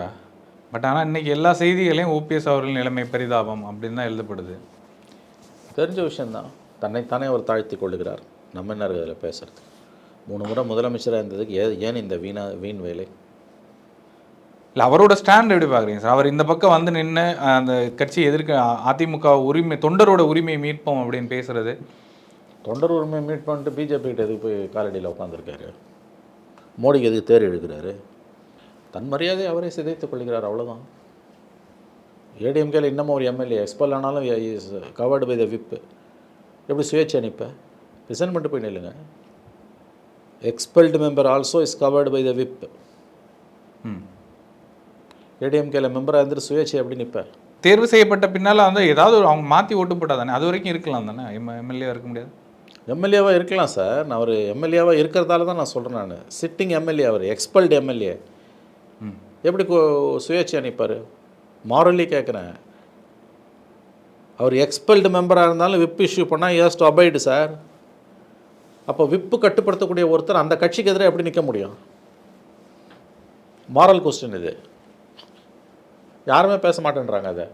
பட் ஆனால் இன்றைக்கி எல்லா செய்திகளையும் ஓபிஎஸ் அவர்கள் நிலைமை பரிதாபம் அப்படின்னு தான் எழுதப்படுது. தெரிஞ்ச விஷயந்தான். தன்னைத்தானே அவர் தாழ்த்தி கொள்ளுகிறார். நம்ம என்ன இருக்குது அதில் பேசுகிறது? 3 முறை முதலமைச்சராக இருந்ததுக்கு ஏன் இந்த வீண் வேலை? இல்லை, அவரோட ஸ்டாண்ட் எப்படி பார்க்குறீங்க சார்? அவர் இந்த பக்கம் வந்து நின்று அந்த கட்சி எதிர்க்க அதிமுக உரிமை, தொண்டரோட உரிமையை மீட்போம் அப்படின்னு பேசுகிறது. தொண்டர் உரிமையை மீட் பண்ணிட்டு பிஜேபி கிட்ட எதுக்கு போய் காலடியில் உட்காந்துருக்காரு? மோடிக்கு எதுக்கு தேர் எழுக்கிறாரு? தன் மரியாதை அவரே சிதைத்துக் கொள்கிறார், அவ்வளோதான். ஏடிஎம்கேல இன்னமும் ஒரு எம்எல்ஏ எக்ஸ்பெல் ஆனாலும் is covered by the whip. எப்படி சுயேட்சை அனுப்ப ரிசைன் பண்ணிட்டு போய் நில்லுங்க. Expelled member also is covered by the whip. ஏடிஎம்கேல மெம்பராக இருந்துட்டு சுயேட்சை எப்படி நிற்ப? தேர்வு செய்யப்பட்ட பின்னால் வந்து ஏதாவது அவங்க மாற்றி ஓட்டு போட்டால் தானே, அது வரைக்கும் இருக்கலாம் தானே, எம்எல்ஏ இருக்க முடியாது. எம்எல்ஏவாக இருக்கலாம் சார். நான் ஒரு எம்எல்ஏவாக இருக்கிறதால தான் நான் சொல்கிறேன். நான் சிட்டிங் எம்எல்ஏ, அவர் எக்ஸ்பெல்டு எம்எல்ஏ எப்படி சுயேட்சை அனுப்பார்? மாரலி கேட்குறேன். அவர் எக்ஸ்பெல்டு மெம்பராக இருந்தாலும் விப் இஷ்யூ பண்ணால் ஹஸ் டு அபைடு சார். அப்போ விப்பு கட்டுப்படுத்தக்கூடிய ஒருத்தர் அந்த கட்சிக்கு எதிராக எப்படி நிற்க முடியும்? மாரல் கொஸ்டின் இது. யாருமே பேச மாட்டேன்றாங்க அதை.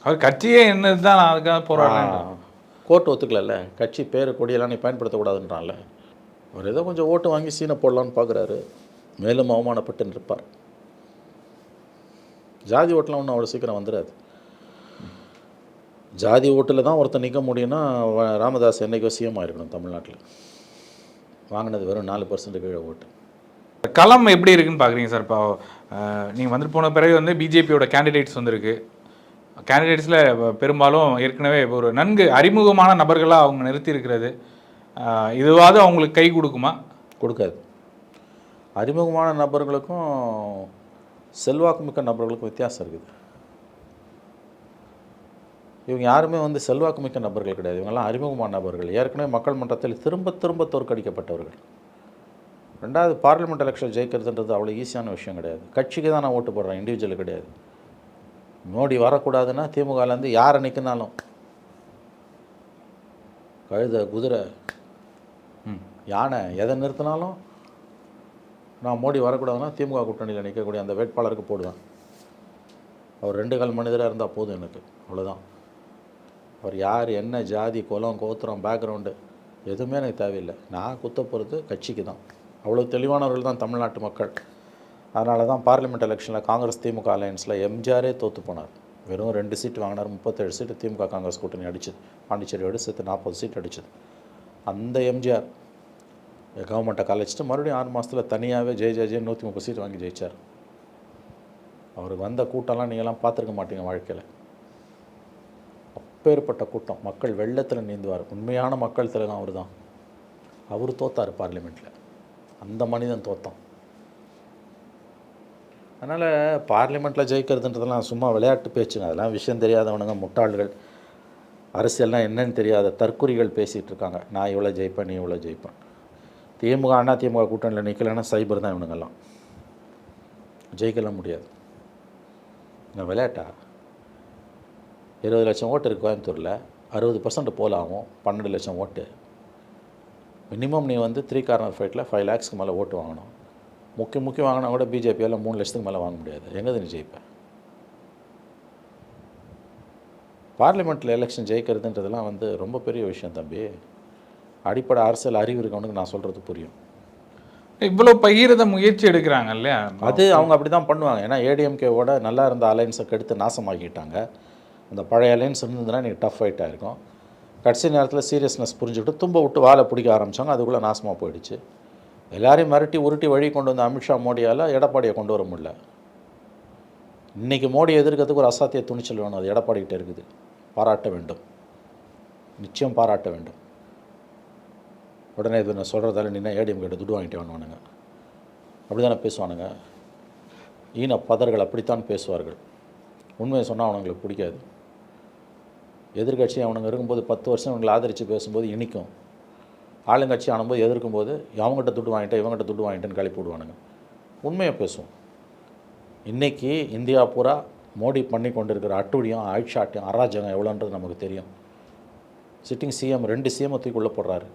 அவர் கட்சியே என்னது தான் அதுக்காக போராடுறேன். கோர்ட் ஒத்துக்கல. கட்சி பேர் கொடியெல்லாம் நீ பயன்படுத்தக்கூடாதுன்றான்ல. அவர் ஏதோ கொஞ்சம் ஓட்டு வாங்கி சீனை போடலான்னு பார்க்குறாரு. மேலும் அவமானப்பட்டு நிற்பார். ஜாதி ஓட்டெலாம் ஒன்றும் அவ்வளோ சீக்கிரம் வந்துடாது. ஜாதி ஓட்டில் தான் ஒருத்தர் நிற்க முடியும்னா ராமதாஸ் என்றைக்கோ சிஎம் ஆயிருக்கணும் தமிழ்நாட்டில். வாங்கினது வெறும் 4% கீழே ஓட்டு. களம் எப்படி இருக்குன்னு பார்க்குறீங்க சார்? இப்போ நீங்கள் வந்துட்டு போன பிறகு வந்து பிஜேபியோட கேண்டிடேட்ஸ் வந்துருக்கு. கேண்டிடேட்ஸில் பெரும்பாலும் ஏற்கனவே ஒரு நன்கு அறிமுகமான நபர்களாக அவங்க நிறுத்தி இருக்கிறது. இதுவாவது அவங்களுக்கு கை கொடுக்குமா? கொடுக்காது. அறிமுகமான நபர்களுக்கும் செல்வாக்குமிக்க நபர்களுக்கும் வித்தியாசம் இருக்குது. இவங்க யாருமே வந்து செல்வாக்குமிக்க நபர்கள் கிடையாது. இவங்கெல்லாம் அறிமுகமான நபர்கள். ஏற்கனவே மக்கள் மன்றத்தில் திரும்ப திரும்ப தோற்கடிக்கப்பட்டவர்கள். ரெண்டாவது, பார்லிமெண்ட் எலெக்ஷன் ஜெயிக்கிறதுன்றது அவ்வளோ ஈஸியான விஷயம் கிடையாது. கட்சிக்கு தான் நான் ஓட்டு போடுறேன், இண்டிவிஜுவல் கிடையாது. மோடி வரக்கூடாதுன்னா திமுகலேருந்து யாரை நிற்கினாலும் கழுதை, குதிரை, யானை எதை நிறுத்தினாலும் நான் மோடி வரக்கூடாதுன்னா திமுக கூட்டணியில் நிற்கக்கூடிய அந்த வேட்பாளருக்கு போடுவேன். அவர் 2 கால் மனிதராக இருந்தால் போதும் எனக்கு, அவ்வளோதான். அவர் யார், என்ன ஜாதி, குலம், கோத்திரம், பேக்ரவுண்டு எதுவுமே எனக்கு தேவையில்லை. நான் குத்த போகிறது கட்சிக்கு தான். அவ்வளோ தெளிவானவர்கள் தான் தமிழ்நாட்டு மக்கள். அதனால தான் பார்லிமெண்ட் எலெக்ஷனில் காங்கிரஸ் திமுக அலையன்ஸில் எம்ஜிஆரே தோற்று போனார். வெறும் 2 சீட்டு வாங்கினார். 37 சீட்டு திமுக காங்கிரஸ் கூட்டணி அடிச்சது. பாண்டிச்சேரியோடு சேர்த்து 40 சீட் அடிச்சது. அந்த எம்ஜிஆர் கவர்மெண்ட்டை கலைச்சிட்டு மறுபடியும் 6 மாதத்தில் தனியாகவே ஜெய் 130 சீட் வாங்கி ஜெயித்தார். அவருக்கு வந்த கூட்டம்லாம் நீங்கள்லாம் பார்த்துருக்க மாட்டீங்க வாழ்க்கையில். அப்பேற்பட்ட கூட்டம், மக்கள் வெள்ளத்தில் நீந்துவார். உண்மையான மக்கள் திலகம் அவர் தான். அவர் தோத்தார் பார்லிமெண்ட்டில். அந்த மனிதன் தோத்தான். அதனால் பார்லிமெண்ட்டில் ஜெயிக்கிறதுன்றதெல்லாம் சும்மா விளையாட்டு பேச்சுங்க. அதெல்லாம் விஷயம் தெரியாதவனுங்க, முட்டாள்கள், அரசியல்லாம் என்னன்னு தெரியாத தற்குறிகள் பேசிகிட்டு இருக்காங்க. நான் இவ்வளோ ஜெயிப்பேன், நீ இவ்வளோ ஜெயிப்பேன். திமுக அண்ணா திமுக கூட்டணியில் நிற்கலைன்னா சைபர் தான் இவனுங்கெல்லாம். ஜெயிக்கலாம் முடியாது. நான் விளையாட்டா 20 லட்சம் ஓட்டு இருக்குது கோயம்புத்தூரில். 60% போல் ஆகும். 12 லட்சம் ஓட்டு. மினிமம் நீ வந்து 3 கார்னர் ஃபைட்டில் 5 lakhsக்கு மேலே ஓட்டு வாங்கணும். முக்கியம் வாங்கினா கூட பிஜேபியால் 3 லட்சத்துக்கு மேலே வாங்க முடியாது. எங்கே நீ ஜெயிப்பேன்? பார்லிமெண்ட்டில் எலெக்ஷன் ஜெயிக்கிறதுன்றதெல்லாம் வந்து ரொம்ப பெரிய விஷயம் தம்பி. அடிப்படை அரசியல் அறிவு இருக்கவனுக்கு நான் சொல்கிறது புரியும். இவ்வளோ பகிரத முயற்சி எடுக்கிறாங்க இல்லையா? அது அவங்க அப்படி தான் பண்ணுவாங்க. ஏன்னா ஏடிஎம்கேவோட நல்லா இருந்த அலைன்ஸை கெடுத்து நாசமாக்கிட்டாங்க. அந்த பழைய அலைன்ஸ் இருந்ததுன்னா நீங்கள் டஃப் ஃபைட்டாக இருக்கும். கடைசி நேரத்தில் சீரியஸ்னஸ் புரிஞ்சுக்கிட்டு தும்ப விட்டு வாழை பிடிக்க ஆரம்பித்தாங்க. அதுக்குள்ளே நாசமாக போயிடுச்சு. எல்லாரையும் மிரட்டி உருட்டி வழி கொண்டு வந்த அமித்ஷா மோடியால் எடப்பாடியை கொண்டு வர முடியல. இன்றைக்கி மோடி எதிர்க்கிறதுக்கு ஒரு அசாத்திய துணிச்சல் வேணும். அது எடப்பாடிக்கிட்ட இருக்குது. பாராட்ட வேண்டும், நிச்சயம் பாராட்ட வேண்டும். உடனே இது நான் சொல்கிறதால நின்னா ஏடிஎம் கிட்ட துட்டு வாங்கிட்டு வாங்குவானுங்க. அப்படி தானே பேசுவானுங்க. ஈன பதர்கள் அப்படித்தான் பேசுவார்கள். உண்மையை சொன்னால் அவனுங்களுக்கு பிடிக்காது. எதிர்கட்சி அவனுங்க இருக்கும்போது 10 வருஷம் அவங்களை ஆதரித்து பேசும்போது இனிக்கும். ஆளுங்கட்சி ஆனும்போது எதிர்க்கும்போது அவங்ககிட்ட துட்டு வாங்கிட்டேன் இவங்ககிட்ட துட்டு வாங்கிட்டேன்னு கழிப்பு விடுவானுங்க. உண்மையை பேசுவோம். இன்றைக்கி இந்தியா பூரா மோடி பண்ணி கொண்டு இருக்கிற அட்டுழியம், ஆட்சாட்டியம், அராஜகம் எவ்வளோன்றது நமக்கு தெரியும். சிட்டிங் சிஎம் 2 சிஎம் தூக்கிக்குள்ளே போடுறாரு.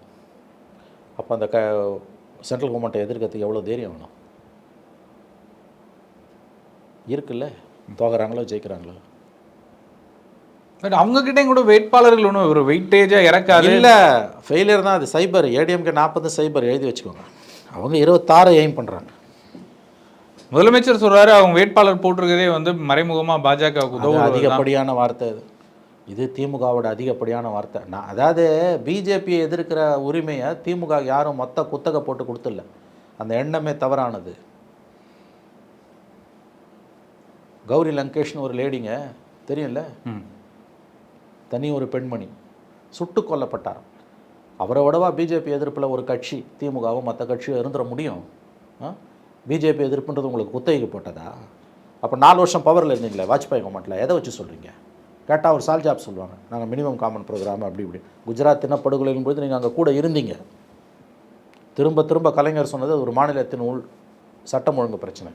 அப்போ அந்த சென்ட்ரல் கவர்மெண்ட்டை எதிர்க்கிறதுக்கு எவ்வளோ தைரியம் வேணும்? இருக்குல்ல, தோக்குறாங்களோ ஜெயிக்கிறாங்களோ. பட் அவங்கக்கிட்டையும் கூட வேட்பாளர்கள் ஒன்றும் ஒரு வெயிட்டேஜாக இறக்காது. இல்லை, ஃபெயிலியர் தான் அது. சைபர் ஏடிஎம்கே 40 சைபர் எழுதி வச்சுக்கோங்க. அவங்க 26 எய்ம் பண்ணுறாங்க. முதலமைச்சர் சொல்கிறாரு அவங்க வேட்பாளர் போட்டிருக்கிறதே வந்து மறைமுகமாக பாஜகவுக்கு உதவும். அதிகப்படியான வார்த்தை அது. இது திமுகவோட அதிகப்படியான வார்த்தை. அதாவது பிஜேபியை எதிர்க்கிற உரிமையை திமுக யாரும் மொத்த குத்தகை போட்டு கொடுத்துடல. அந்த எண்ணமே தவறானது. கௌரி லங்கேஷ்னு ஒரு லேடிங்க, தெரியும்ல, ம். தனி ஒரு பெண்மணி சுட்டு கொல்லப்பட்டார். அவரை விடவா பிஜேபி எதிர்ப்பில் ஒரு கட்சி திமுகவும் மற்ற கட்சியும் இருந்துட முடியும்? பிஜேபி எதிர்ப்புன்றது உங்களுக்கு குத்தகைக்கு போட்டதா? அப்போ 4 வருஷம் பவரில் இருந்தீங்களே வாஜ்பாய் கவர்மெண்ட்டில், எதை வச்சு சொல்கிறீங்க? கேட்டால் ஒரு சால்ஜாப் சொல்லுவாங்க, நாங்கள் மினிமம் காமன் ப்ரோக்ராம் அப்படி இப்படி. குஜராத் இனப்படுகொலையின் போது நீங்கள் அங்கே கூட இருந்தீங்க. திரும்ப திரும்ப கலைஞர் சொன்னது ஒரு மாநிலத்தின் உள் சட்டம் ஒழுங்கு பிரச்சனை.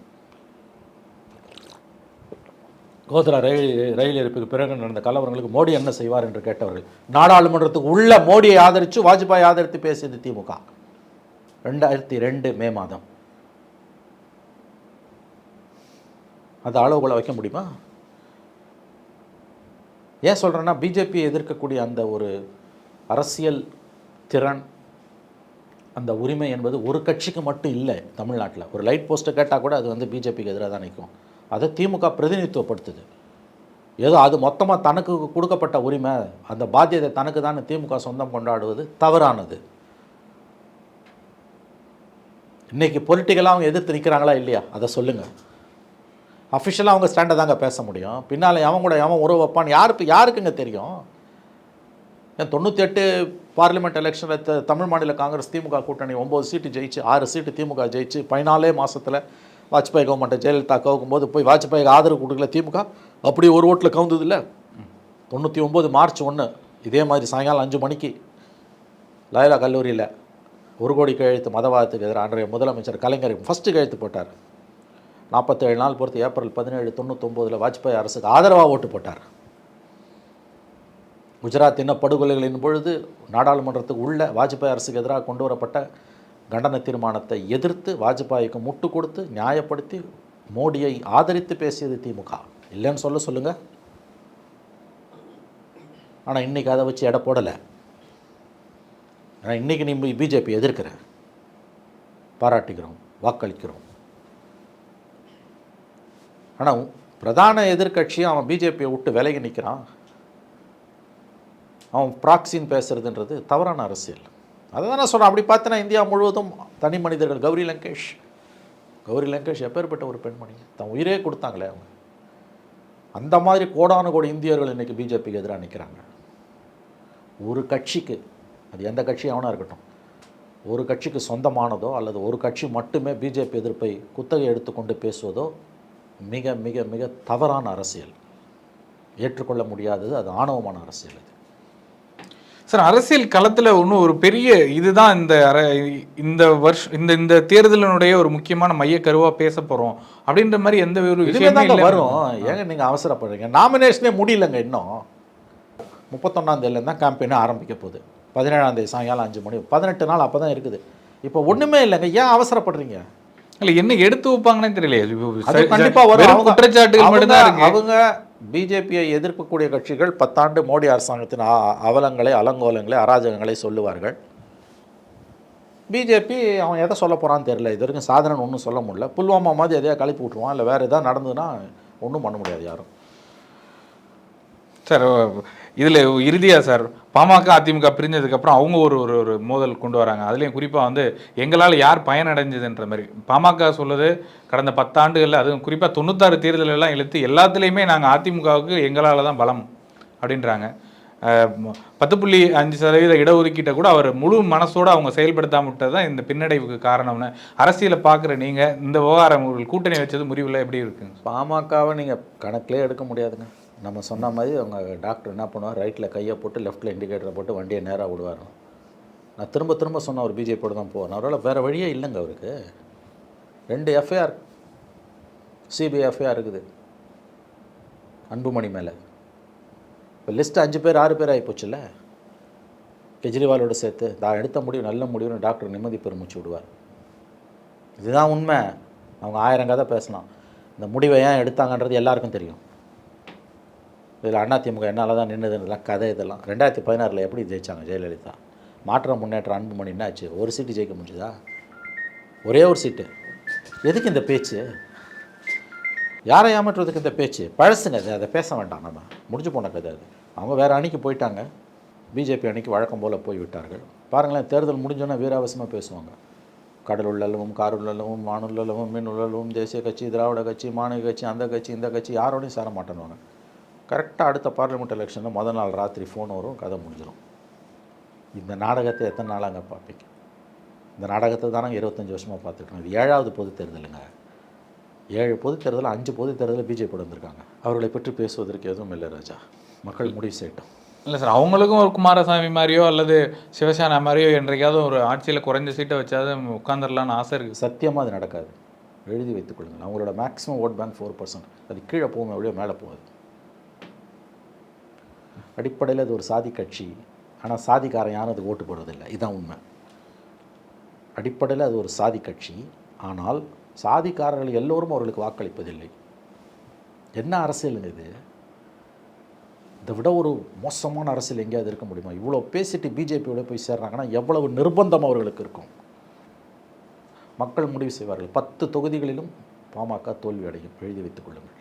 கோத்ரா ரயில் எரிப்புக்கு பிறகு நடந்த கலவரங்களுக்கு மோடி என்ன செய்வார் என்று கேட்டவர்கள், நாடாளுமன்றத்துக்கு உள்ள மோடியை ஆதரித்து வாஜ்பாய் ஆதரித்து பேசியது திமுக 2002 மே மாதம். அது அளவுகளை வைக்க முடியுமா? ஏன் சொல்கிறேன்னா, பிஜேபியை எதிர்க்கக்கூடிய அந்த ஒரு அரசியல் திறன், அந்த உரிமை என்பது ஒரு கட்சிக்கு மட்டும் இல்லை. தமிழ்நாட்டில் ஒரு லைட் போஸ்ட்டை கேட்டால் கூட அது வந்து பிஜேபிக்கு எதிராக தான் நிற்கும். அதை திமுக பிரதிநிதித்துவப்படுத்துது. ஏதோ அது மொத்தமாக தனக்கு கொடுக்கப்பட்ட உரிமை, அந்த பாத்தியத்தை தனக்கு தான் திமுக சொந்தம் கொண்டாடுவது தவறானது. இன்றைக்கி பொலிட்டிக்கலாக அவங்க எதிர்த்து நிற்கிறாங்களா இல்லையா, அதை சொல்லுங்கள். அஃபிஷியலாக அவங்க ஸ்டாண்டை தாங்க பேச முடியும். பின்னால் அவன் கூட அவன் உறவு வைப்பான்னு யாருக்குங்க தெரியும்? ஏன் 98 பார்லிமெண்ட் எலெக்ஷனில் தமிழ் மாநில காங்கிரஸ் திமுக கூட்டணி 9 சீட்டு ஜெயிச்சு 6 சீட்டு திமுக ஜெயிச்சு 14 மாதத்தில் வாஜ்பாய் கவர்மெண்ட்டை ஜெயலலிதா கவுக்கும்போது போய் வாஜ்பாய்க்கு ஆதரவு கொடுக்கல திமுக, அப்படி ஒரு ஓட்டில் கவுந்தது இல்லை. 99 மார்ச் 1 இதே மாதிரி சாயங்காலம் 5 மணிக்கு லயோலா கல்லூரியில் 1 கோடி கையெழுத்து மதவாதத்துக்கு எதிராக அன்றைய முதலமைச்சர் கலைஞர் ஃபஸ்ட்டு கையெழுத்து போட்டார். 47 நாள் பொறுத்து ஏப்ரல் 17, 99 வாஜ்பாய் அரசுக்கு ஆதரவாக ஓட்டு போட்டார். குஜராத் இனப்படுகொலைகளின் பொழுது நாடாளுமன்றத்துக்கு உள்ள வாஜ்பாய் அரசுக்கு எதிராக கொண்டு வரப்பட்ட கண்டன தீர்மானத்தை எதிர்த்து வாஜ்பாய்க்கு முட்டு கொடுத்து நியாயப்படுத்தி மோடியை ஆதரித்து பேசியது திமுக. இல்லைன்னு சொல்லுங்கள். ஆனால் இன்றைக்கி அதை வச்சு எடை போடலை. ஆனால் இன்றைக்கி நீ பிஜேபி எதிர்க்கிற, பாராட்டுகிறோம், வாக்களிக்கிறோம். ஆனால் பிரதான எதிர்கட்சியும் அவன் பிஜேபியை விட்டு விலகி நிற்கிறான். அவன் ப்ராக்சின்னு பேசுறதுன்றது தவறான அரசியல். அதை தான் நான் சொல்கிறேன். அப்படி பார்த்தனா இந்தியா முழுவதும் தனி மனிதர்கள். கௌரி லங்கேஷ் எப்பேற்பட்ட ஒரு பெண்மணி, தன் உயிரே கொடுத்தாங்களே அவங்க. அந்த மாதிரி கோடான கோடி இந்தியர்கள் இன்றைக்கி பிஜேபிக்கு எதிராக நிற்கிறாங்க. ஒரு கட்சிக்கு, அது எந்த கட்சியும் அவனாக இருக்கட்டும், ஒரு கட்சிக்கு சொந்தமானதோ அல்லது ஒரு கட்சி மட்டுமே பிஜேபி எதிர்ப்பை குத்தகை எடுத்துக்கொண்டு பேசுவதோ மிக மிக மிக தவறான அரசியல், ஏற்றுக்கொள்ள முடியாதது. அது ஆணவமான அரசியல். அது சார், அரசியல் களத்தில் ஒன்றும் ஒரு பெரிய இதுதான் இந்த வருஷம் இந்த தேர்தலினுடைய ஒரு முக்கியமான மையக்கருவாக பேச போகிறோம் அப்படின்ற மாதிரி எந்த ஒரு விஷயமே வரும். ஏங்க நீங்கள் அவசரப்படுறீங்க? நாமினேஷனே முடியலங்க. இன்னும் 31ஆம் தேதியிலேருந்து தான் கேம்பெயினே ஆரம்பிக்க போகுது. 17ஆம் தேதி சாயங்காலம் 5 மணி, 18 நாள் அப்போ தான் இருக்குது. இப்போ ஒன்றுமே இல்லைங்க. ஏன் அவசரப்படுறீங்க? இல்லை, என்ன எடுத்து வைப்பாங்கன்னே தெரியல. கண்டிப்பாக வரும் குற்றச்சாட்டுகள் மட்டும்தான் இருக்கு. அவங்க பிஜேபியை எதிர்க்கக்கூடிய கட்சிகள் 10 ஆண்டு மோடி அரசாங்கத்தின் அவலங்களை, அலங்கோலங்களை, அராஜகங்களை சொல்லுவார்கள். பிஜேபி அவன் எதை சொல்ல போகிறான்னு தெரியல. இது வரைக்கும் சாதனை ஒன்றும் சொல்ல முடியல. புல்வாமா மாதிரி எதையா கழிப்பு விட்டுருவான், இல்லை வேறு எதாவது நடந்ததுன்னா ஒன்றும் பண்ண முடியாது யாரும். சார், இதில் இறுதியாக சார், பாமக அதிமுக பிரிஞ்சதுக்கப்புறம் அவங்க ஒரு மோதல் கொண்டு வராங்க. அதுலேயும் குறிப்பாக வந்து எங்களால் யார் பயனடைஞ்சதுன்ற மாதிரி பாமக சொல்லுது. கடந்த 10 ஆண்டுகளில், அதுவும் குறிப்பாக 96 தேர்தலெல்லாம் இழுத்து எல்லாத்துலேயுமே நாங்கள் அதிமுகவுக்கு எங்களால் தான் பலம் அப்படின்றாங்க. 10.5% இடஒதுக்கீட்டை கூட அவர் முழு மனசோடு அவங்க செயல்படுத்தாம விட்டது தான் இந்த பின்னடைவுக்கு காரணம்னு அரசியலை பார்க்குற நீங்கள் இந்த விவகாரம் கூட்டணி வச்சது முறிவில் எப்படி இருக்குங்க? பாமகவை நீங்கள் கணக்கிலே எடுக்க முடியாதுங்க. நம்ம சொன்ன மாதிரி அவங்க டாக்டர் என்ன பண்ணுவார், ரைட்டில் கையை போட்டு லெஃப்ட்டில் இண்டிகேட்டரை போட்டு வண்டியை நேராக விடுவார். நான் திரும்ப சொன்ன அவர் பிஜேபியோடு தான் போவார். அவரால் வேறு வழியே இல்லைங்க. அவருக்கு 2 எஃப்ஐஆர், சிபிஐ எஃப்ஐஆர் இருக்குது அன்புமணி மேலே. இப்போ லிஸ்ட்டு 5 பேர் 6 பேர் ஆகிப்போச்சுல்ல. கெஜ்ரிவாலோடு சேர்த்து நான் எடுத்த முடிவு நல்ல முடிவுன்னு டாக்டர் நிம்மதி பெருமூச்சு விடுவார். இதுதான் உண்மை. அவங்க 1000 கதை பேசலாம். இந்த முடிவை ஏன் எடுத்தாங்கன்றது எல்லாருக்கும் தெரியும். இதில் அதிமுக என்னால் தான் நின்றுதுன்றலாம் கதை. இதெல்லாம் 2016 எப்படி ஜெயித்தாங்க ஜெயலலிதா? மாற்றம் முன்னேற்றம் அன்புமணி என்ன ஆச்சு? ஒரு சீட்டு ஜெயிக்க முடிஞ்சுதா? ஒரே ஒரு சீட்டு. எதுக்கு இந்த பேச்சு? யாரை ஏமாற்றுறதுக்கு இந்த பேச்சு? பழசுங்க அது. அதை பேச வேண்டாம். நம்ம முடிஞ்சு போன கதை அது. அவங்க வேறு அணிக்கு போயிட்டாங்க. பிஜேபி அணிக்கு வழக்கம் போல் போய் விட்டார்கள். பாருங்களேன், தேர்தல் முடிஞ்சோன்னே வீராவசமாக பேசுவாங்க. கடலுள்ளளவும் காருள்ளளவும் வானுள்ளளவும் மீனுள்ளளவும் தேசிய கட்சி திராவிட கட்சி மாநில கட்சி அந்த கட்சி இந்த கட்சி யாரோடையும் சேர மாட்டேன்னுவாங்க. கரெக்டாக அடுத்த பார்லிமெண்ட் எலெக்ஷனில் முதல் நாள் ராத்திரி ஃபோன் வரும், கதை முடிஞ்சிடும். இந்த நாடகத்தை எத்தனை நாளாங்க பார்ப்பீங்க? இந்த நாடகத்தை தானே 25 வருஷமாக பார்த்துருக்கோம். இது 7வது பொதுத் தேர்தலுங்க. 7 பொதுத் தேர்தல் 5 பொதுத் தேர்தலில் பிஜேபி வந்திருக்காங்க. அவர்களை பற்றி பேசுவதற்கு எதுவும் இல்லை ராஜா. மக்கள் முடிவு செய்யட்டும். இல்லை சார், அவங்களுக்கும் ஒரு குமாரசாமி மாதிரியோ அல்லது சிவசேனா மாதிரியோ என்றைக்காவது ஒரு ஆட்சியில் குறைஞ்ச சீட்டை வச்சாவது உட்காந்துடலான்னு ஆசை இருக்குது. சத்தியமாக அது நடக்காது. எழுதி வைத்துக் கொள்ளுங்கள். அவங்களோட மேக்ஸிமம் ஓட் பேங்க் 4%. அது கீழே போகும், எவ்வளோ மேலே போகாது. அடிப்படையில் அது ஒரு சாதி கட்சி. ஆனால் சாதிக்காரன் யாரும் அதுக்கு ஓட்டு போடுறதில்லை. இதுதான் உண்மை. அடிப்படையில் அது ஒரு சாதி கட்சி. ஆனால் சாதிக்காரர்கள் எல்லோரும் அவர்களுக்கு வாக்களிப்பதில்லை. என்ன அரசியலுங்க இது? இதை விட ஒரு மோசமான அரசியல் எங்கேயாவது இருக்க முடியுமா? இவ்வளோ பேசிட்டு பிஜேபியோட போய் சேர்றாங்கன்னா எவ்வளவு நிர்பந்தம் அவர்களுக்கு இருக்கும்? மக்கள் முடிவு செய்வார்கள். 10 தொகுதிகளிலும் பாமக தோல்வி அடையும். எழுதி வைத்துக் கொள்ளுங்கள்.